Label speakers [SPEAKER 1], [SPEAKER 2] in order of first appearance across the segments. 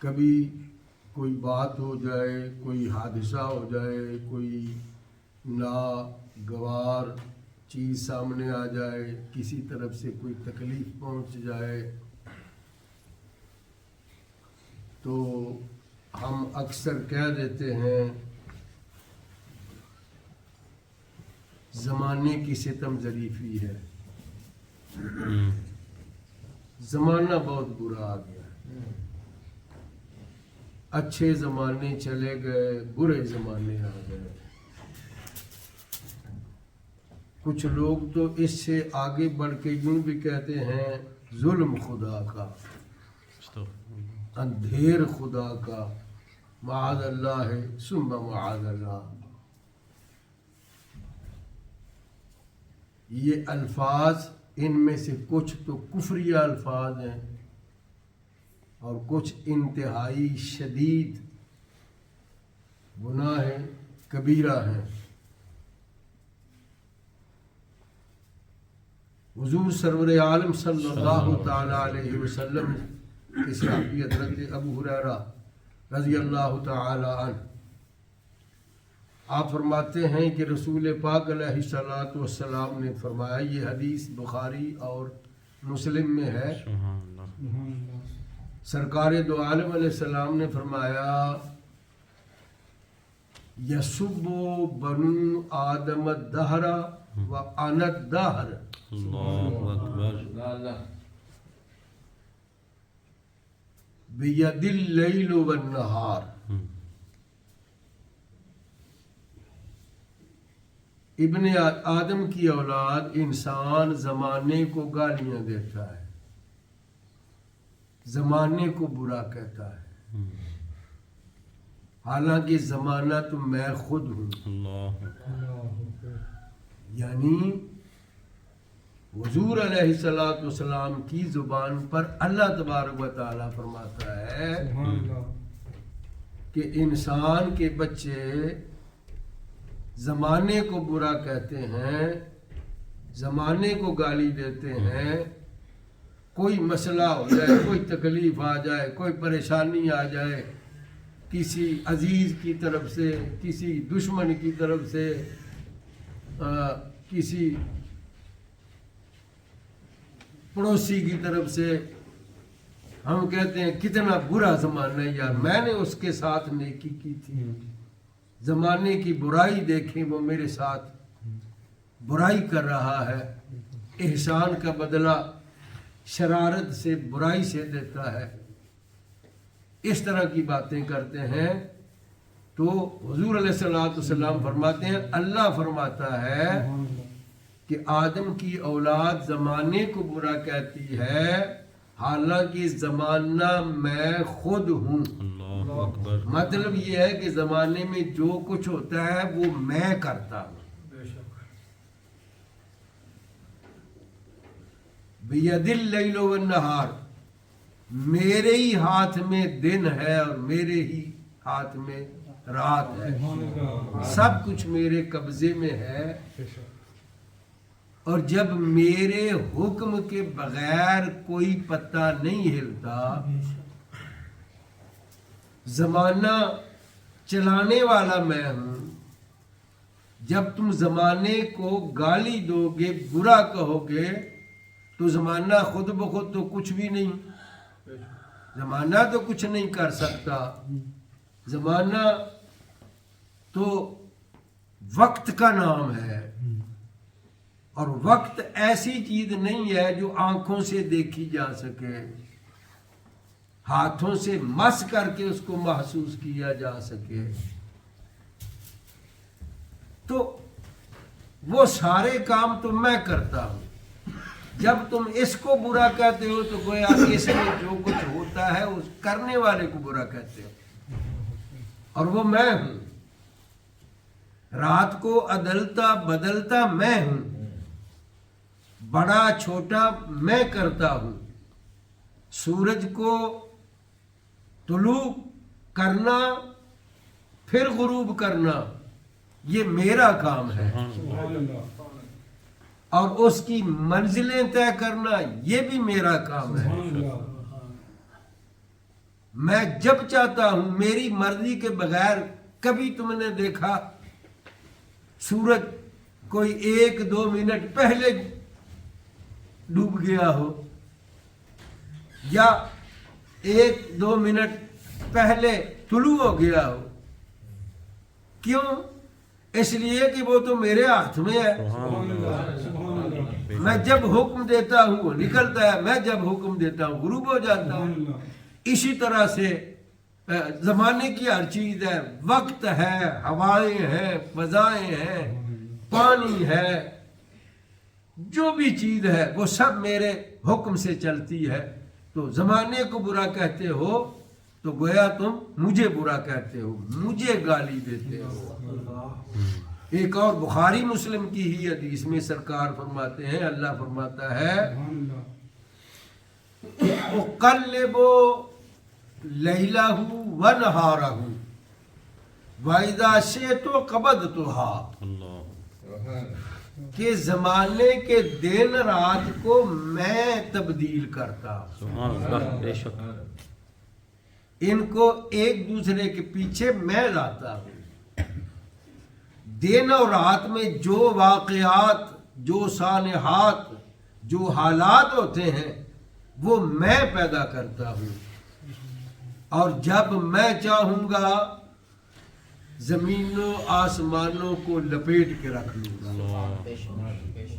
[SPEAKER 1] کبھی کوئی بات ہو جائے، کوئی حادثہ ہو جائے، کوئی ناگوار چیز سامنے آ جائے، کسی طرف سے کوئی تکلیف پہنچ جائے، تو ہم اکثر کہہ دیتے ہیں زمانے کی ستم ظریفی ہے، زمانہ بہت برا آ گیا ہے، اچھے زمانے چلے گئے، برے زمانے آ گئے۔ کچھ لوگ تو اس سے آگے بڑھ کے یوں بھی کہتے ہیں ظلم خدا کا، اندھیر خدا کا، معاذ اللہ ہے ثم معاذ اللہ۔ یہ الفاظ ان میں سے کچھ تو کفریہ الفاظ ہیں اور کچھ انتہائی شدید گناہ کبیرہ ہیں۔ حضور سرور عالم صلی اللہ تعالی علیہ وسلم کے صحابی حضرت ابو ہریرہ رضی اللہ تعالی عنہ آپ فرماتے ہیں کہ رسول پاک علیہ الصلوۃ والسلام نے فرمایا، یہ حدیث بخاری اور مسلم میں ہے، سرکار دو عالم علیہ السلام نے فرمایا، یسب بنو آدم الدہر وانا الدہر،
[SPEAKER 2] اللہ اکبر،
[SPEAKER 1] بید اللیل والنہار۔ ابن آدم کی اولاد انسان زمانے کو گالیاں دیتا ہے، زمانے کو برا کہتا ہے، حالانکہ زمانہ تو میں خود ہوں۔ یعنی حضور علیہ الصلوۃ والسلام کی زبان پر اللہ تبارک و تعالیٰ فرماتا ہے کہ انسان کے بچے زمانے کو برا کہتے ہیں، زمانے کو گالی دیتے ہیں، کوئی مسئلہ ہو جائے، کوئی تکلیف آ جائے، کوئی پریشانی آ جائے، کسی عزیز کی طرف سے، کسی دشمن کی طرف سے، کسی پڑوسی کی طرف سے، ہم کہتے ہیں کتنا برا زمانہ ہے یار، میں نے اس کے ساتھ نیکی کی تھی، زمانے کی برائی دیکھیں وہ میرے ساتھ برائی کر رہا ہے، احسان کا بدلہ شرارت سے، برائی سے دیتا ہے، اس طرح کی باتیں کرتے ہیں۔ تو حضور علیہ الصلوۃ والسلام فرماتے ہیں، اللہ فرماتا ہے کہ آدم کی اولاد زمانے کو برا کہتی ہے، حالانکہ زمانہ میں خود ہوں۔
[SPEAKER 2] اللہ اکبر،
[SPEAKER 1] مطلب یہ ہے کہ زمانے میں جو کچھ ہوتا ہے وہ میں کرتا ہوں۔ بید اللیل والنہار، میرے ہی ہاتھ میں دن ہے اور میرے ہی ہاتھ میں رات ہے، سب کچھ میرے قبضے میں ہے، اور جب میرے حکم کے بغیر کوئی پتہ نہیں ہلتا، زمانہ چلانے والا میں ہوں، جب تم زمانے کو گالی دو گے، برا کہو گے، تو زمانہ خود بخود تو کچھ بھی نہیں، زمانہ تو کچھ نہیں کر سکتا، زمانہ تو وقت کا نام ہے، اور وقت ایسی چیز نہیں ہے جو آنکھوں سے دیکھی جا سکے، ہاتھوں سے مس کر کے اس کو محسوس کیا جا سکے۔ تو وہ سارے کام تو میں کرتا ہوں، جب تم اس کو برا کہتے ہو تو گویا اس میں جو کچھ ہوتا ہے اس کرنے والے کو برا کہتے ہو، اور وہ میں ہوں، رات کو عدلتا بدلتا میں ہوں، بڑا چھوٹا میں کرتا ہوں، سورج کو طلوع کرنا پھر غروب کرنا یہ میرا کام ہے، اور اس کی منزلیں طے کرنا یہ بھی میرا کام ہے۔ میں جب چاہتا ہوں، میری مرضی کے بغیر کبھی تم نے دیکھا سورج کوئی 1-2 منٹ پہلے ڈوب گیا ہو یا 1-2 منٹ پہلے طلوع ہو گیا ہو؟ کیوں؟ اس لیے کہ وہ تو میرے ہاتھ میں ہے. میں جب حکم دیتا ہوں وہ نکلتا ہے، میں جب حکم دیتا ہوں غروب ہو جاتا ہوں. اسی طرح سے زمانے کی ہر چیز ہے، وقت ہے، ہوائیں ہیں، فضائیں ہیں، پانی ہے، جو بھی چیز ہے وہ سب میرے حکم سے چلتی ہے. تو زمانے کو برا کہتے ہو تو گویا تم مجھے برا کہتے ہو، مجھے گالی دیتے ہو. ایک اور بخاری مسلم کی ہی حدیث میں سرکار فرماتے ہیں، اللہ فرماتا ہے اقلب لیلہ ونہارہ وَإِذَا شِئْتُ قَبَضْتُهَا،
[SPEAKER 2] اللہ
[SPEAKER 1] کہ زمانے کے دن رات کو میں تبدیل کرتا ہوں.
[SPEAKER 2] سبحان اللہ، بے شک.
[SPEAKER 1] ان کو ایک دوسرے کے پیچھے میں لاتا ہوں. دن اور رات میں جو واقعات، جو سانحات، جو حالات ہوتے ہیں وہ میں پیدا کرتا ہوں. اور جب میں چاہوں گا زمینوں آسمانوں کو لپیٹ کے رکھ لوں گا.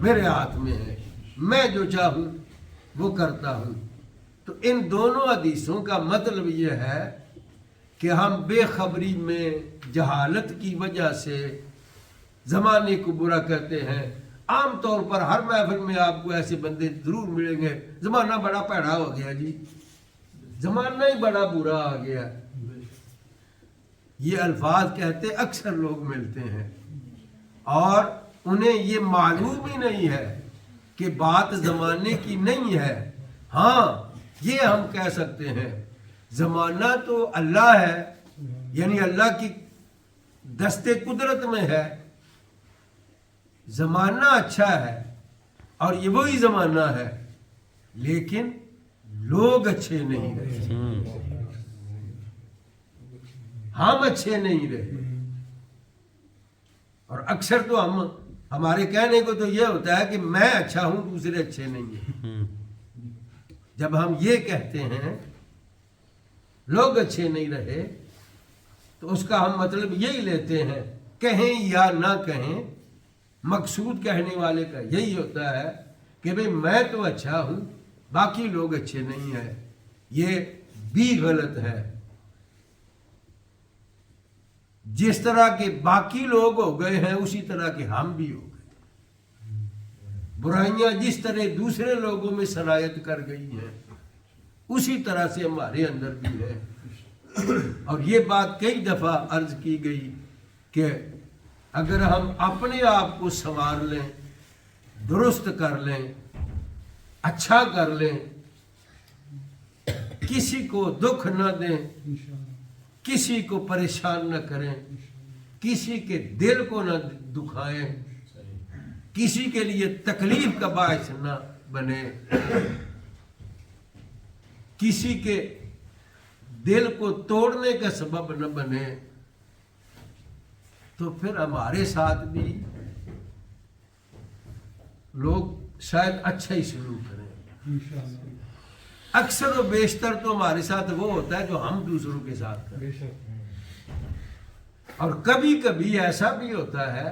[SPEAKER 1] میرے ہاتھ میں ہے، میں جو چاہوں وہ کرتا ہوں. تو ان دونوں حدیثوں کا مطلب یہ ہے کہ ہم بے خبری میں جہالت کی وجہ سے زمانے کو برا کہتے ہیں. عام طور پر ہر محفل میں آپ کو ایسے بندے ضرور ملیں گے، زمانہ بڑا پیڑا ہو گیا جی، زمانہ ہی بڑا برا آ گیا. یہ الفاظ کہتے اکثر لوگ ملتے ہیں اور انہیں یہ معلوم ہی نہیں ہے کہ بات زمانے کی نہیں ہے. ہاں یہ ہم کہہ سکتے ہیں زمانہ تو اللہ ہے، یعنی اللہ کی دست قدرت میں ہے. زمانہ اچھا ہے اور یہ وہی زمانہ ہے، لیکن لوگ اچھے نہیں رہے، ہم اچھے نہیں رہے. اور اکثر تو ہمارے کہنے کو تو یہ ہوتا ہے کہ میں اچھا ہوں دوسرے اچھے نہیں ہیں. جب ہم یہ کہتے ہیں لوگ اچھے نہیں رہے تو اس کا ہم مطلب یہی لیتے ہیں، کہیں یا نہ کہیں مقصود کہنے والے کا یہی ہوتا ہے کہ بھئی میں تو اچھا ہوں باقی لوگ اچھے نہیں ہیں. یہ بھی غلط ہے. جس طرح کے باقی لوگ ہو گئے ہیں اسی طرح کے ہم بھی ہو گئے. برائیاں جس طرح دوسرے لوگوں میں صلاحیت کر گئی ہیں اسی طرح سے ہمارے اندر بھی ہے. اور یہ بات کئی دفعہ عرض کی گئی کہ اگر ہم اپنے آپ کو سنوار لیں، درست کر لیں، اچھا کر لیں، کسی کو دکھ نہ دیں، کسی کو پریشان نہ کریں، کسی کے دل کو نہ دکھائیں، کسی کے لیے تکلیف کا باعث نہ بنے، کسی کے دل کو توڑنے کا سبب نہ بنے، تو پھر ہمارے ساتھ بھی لوگ شاید اچھا ہی سلوک کریں. اکثر و بیشتر تو ہمارے ساتھ وہ ہوتا ہے جو ہم دوسروں کے ساتھ کریں. اور کبھی کبھی ایسا بھی ہوتا ہے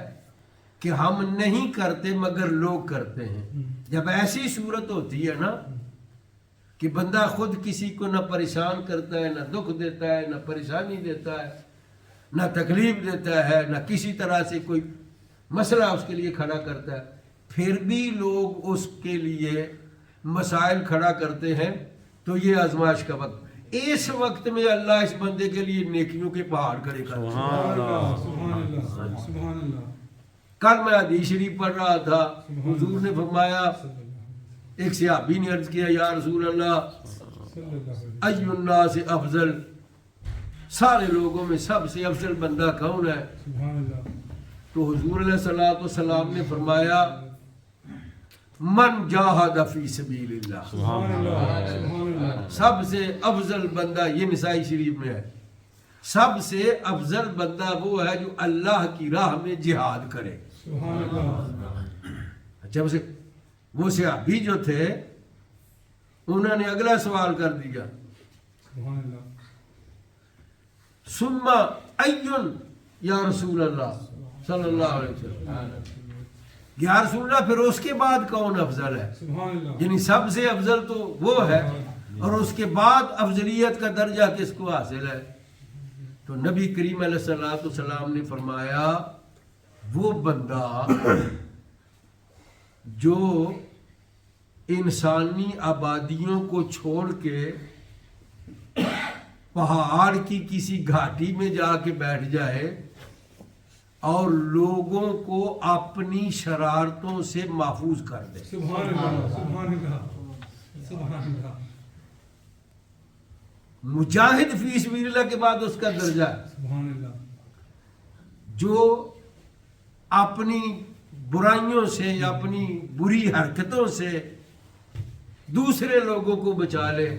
[SPEAKER 1] کہ ہم نہیں کرتے مگر لوگ کرتے ہیں. جب ایسی صورت ہوتی ہے نا کہ بندہ خود کسی کو نہ پریشان کرتا ہے، نہ دکھ دیتا ہے، نہ پریشانی دیتا ہے، نہ تکلیف دیتا ہے، نہ کسی طرح سے کوئی مسئلہ اس کے لیے کھڑا کرتا ہے، پھر بھی لوگ اس کے لیے مسائل کھڑا کرتے ہیں، تو یہ آزمائش کا وقت. اس وقت میں اللہ اس بندے کے لیے نیکیوں کے پہاڑ کھڑے کرتا ہے.
[SPEAKER 3] سبحان اللہ.
[SPEAKER 1] کل میں حدیث شریف پڑھ رہا تھا، حضور نے فرمایا، ایک صحابی نے عرض کیا یا رسول اللہ ای الناس افضل، سارے لوگوں میں سب سے افضل بندہ کون ہے؟ تو حضور علیہ الصلوۃ والسلام نے فرمایا من جاہد فی سبیل اللہ، سب سے افضل بندہ، یہ نسائی شریف میں ہے، سب سے افضل بندہ وہ ہے جو اللہ کی راہ میں جہاد کرے.
[SPEAKER 3] سبحان اللہ.
[SPEAKER 1] اچھا وہ صحابی جو تھے انہوں نے اگلا سوال کر دیا،
[SPEAKER 3] سبحان اللہ.
[SPEAKER 1] ثم ایون یا رسول اللہ صلی اللہ علیہ وسلم، یا رسول اللہ پھر اس کے بعد کون افضل ہے؟
[SPEAKER 3] سبحان اللہ.
[SPEAKER 1] یعنی سب سے افضل تو وہ ہے، اور اس کے بعد افضلیت کا درجہ کس کو حاصل ہے؟ تو نبی کریم علیہ الصلوۃ والسلام نے فرمایا وہ بندہ جو انسانی آبادیوں کو چھوڑ کے پہاڑ کی کسی گھاٹی میں جا کے بیٹھ جائے اور لوگوں کو اپنی شرارتوں سے محفوظ کر دے.
[SPEAKER 3] سبحان اللہ. سبحان اللہ. سبحان اللہ.
[SPEAKER 1] مجاہد فی سبیل اللہ کے بعد اس کا درجہ ہے
[SPEAKER 3] سبحان اللہ.
[SPEAKER 1] جو اپنی برائیوں سے یا اپنی بری حرکتوں سے دوسرے لوگوں کو بچا لے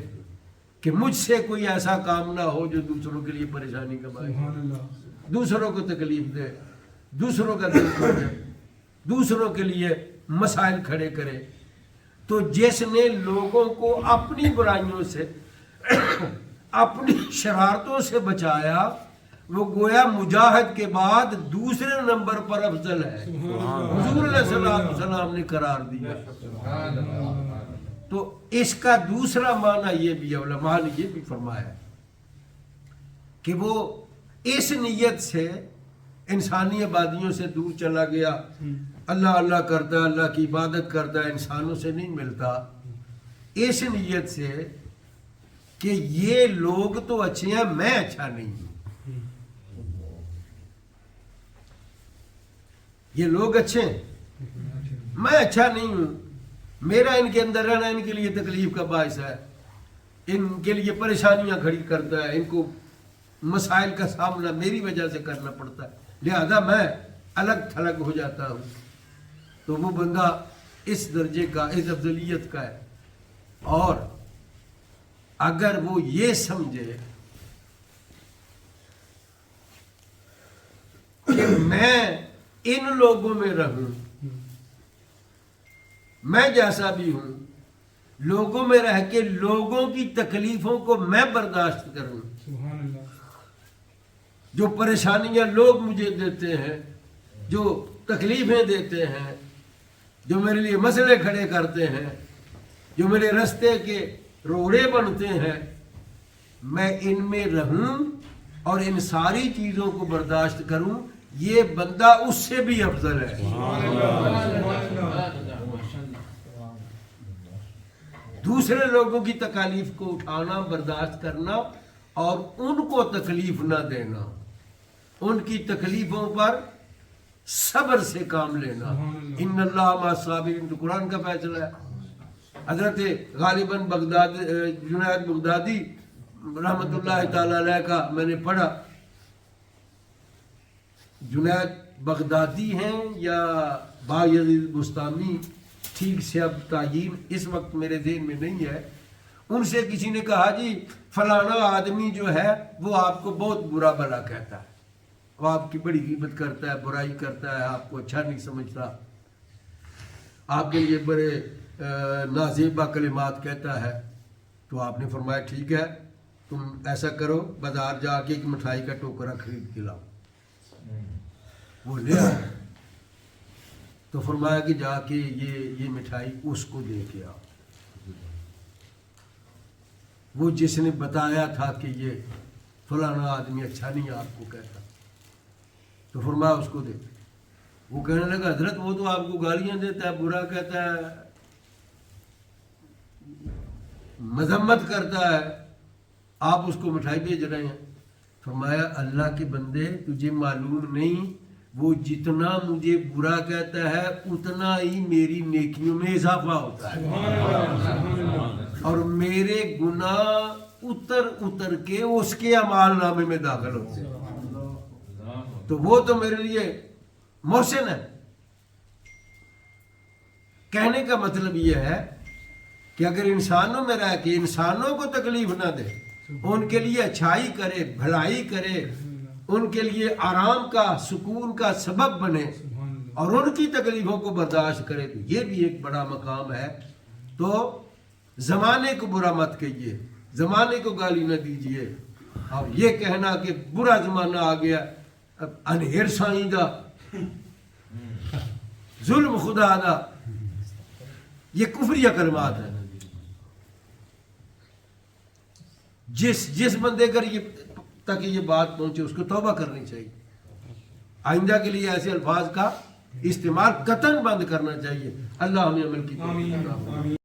[SPEAKER 1] کہ مجھ سے کوئی ایسا کام نہ ہو جو دوسروں کے لیے پریشانی کا باعث
[SPEAKER 3] سبحان اللہ.
[SPEAKER 1] دوسروں کو تکلیف دے، دوسروں کا دل کھولے، دوسروں کے لیے مسائل کھڑے کرے. تو جس نے لوگوں کو اپنی برائیوں سے اپنی شرارتوں سے بچایا وہ گویا مجاہد کے بعد دوسرے نمبر پر افضل ہے. حضور علیہ الصلوۃ والسلام نے قرار دیا. تو اس کا دوسرا معنی یہ بھی علماء نے یہ بھی فرمایا کہ وہ اس نیت سے انسانی آبادیوں سے دور چلا گیا، اللہ اللہ کرتا ہے، اللہ کی عبادت کرتا ہے، انسانوں سے نہیں ملتا، اس نیت سے کہ یہ لوگ تو اچھے ہیں میں اچھا نہیں ہوں، یہ لوگ اچھے ہیں میں اچھا نہیں ہوں، میرا ان کے اندر رہنا ان کے لیے تکلیف کا باعث ہے، ان کے لیے پریشانیاں کھڑی کرتا ہے، ان کو مسائل کا سامنا میری وجہ سے کرنا پڑتا ہے، لہذا میں الگ تھلگ ہو جاتا ہوں. تو وہ بندہ اس درجے کا، اس افضلیت کا ہے. اور اگر وہ یہ سمجھے کہ میں ان لوگوں میں رہوں، میں جیسا بھی ہوں، لوگوں میں رہ کے لوگوں کی تکلیفوں کو میں برداشت کروں،
[SPEAKER 3] سبحان اللہ.
[SPEAKER 1] جو پریشانیاں لوگ مجھے دیتے ہیں، جو تکلیفیں دیتے ہیں، جو میرے لیے مسئلے کھڑے کرتے ہیں، جو میرے رستے کے روڑے بنتے ہیں، میں ان میں رہوں اور ان ساری چیزوں کو برداشت کروں، یہ بندہ اس سے بھی افضل ہے. دوسرے لوگوں کی تکالیف کو اٹھانا، برداشت کرنا اور ان کو تکلیف نہ دینا، ان کی تکلیفوں پر صبر سے کام لینا. ان اللہ مع الصابرین، تو قرآن کا فیصلہ ہے. حضرت غالباً جنید بغدادی رحمۃ اللہ تعالی علیہ کا میں نے پڑھا، جنید بغدادی ہیں یا بایزید بستامی، ٹھیک سے اب تعین اس وقت میرے ذہن میں نہیں ہے. ان سے کسی نے کہا جی فلانا آدمی جو ہے وہ آپ کو بہت برا بھلا کہتا ہے، وہ آپ کی بڑی غیبت کرتا ہے، برائی کرتا ہے، آپ کو اچھا نہیں سمجھتا، آپ کے لیے بڑے نازیبہ کلمات کہتا ہے. تو آپ نے فرمایا ٹھیک ہے، تم ایسا کرو، بازار جا کے ایک مٹھائی کا ٹوکرا خرید کے لاؤ. وہ لے آیا، تو فرمایا کہ جا کے یہ مٹھائی اس کو دے کے آؤ، وہ جس نے بتایا تھا کہ یہ فلانا آدمی اچھا نہیں آپ کو کہتا. تو فرمایا اس کو دے. وہ کہنے لگا حضرت وہ تو آپ کو گالیاں دیتا ہے، برا کہتا ہے، مذمت کرتا ہے، آپ اس کو مٹھائی بھیج رہے ہیں. فرمایا اللہ کے بندے تجھے معلوم نہیں وہ جتنا مجھے برا کہتا ہے اتنا ہی میری نیکیوں میں اضافہ ہوتا ہے، اور میرے گناہ اتر اتر کے اس کے اعمال نامے میں داخل ہوتے ہیں. تو وہ تو میرے لیے محسن ہے. کہنے کا مطلب یہ ہے کہ اگر انسانوں میں رہ کے انسانوں کو تکلیف نہ دے، ان کے لیے اچھائی کرے، بھلائی کرے، ان کے لیے آرام کا، سکون کا سبب بنے اور ان کی تکلیفوں کو برداشت کرے، تو یہ بھی ایک بڑا مقام ہے۔ تو زمانے کو برا مت کہیے، زمانے کو گالی نہ دیجیے، اور یہ کہنا کہ برا زمانہ آ گیا، اب انہیر سائیں دا، ظلم خدا دا، یہ کفریہ کلمات ہیں۔ جس بندے کا تک یہ بات پہنچے اس کو توبہ کرنی چاہیے، آئندہ کے لیے ایسے الفاظ کا استعمال قطعاً بند کرنا چاہیے۔ اللہ ہمیں عمل کی توفیق عطا فرمائے۔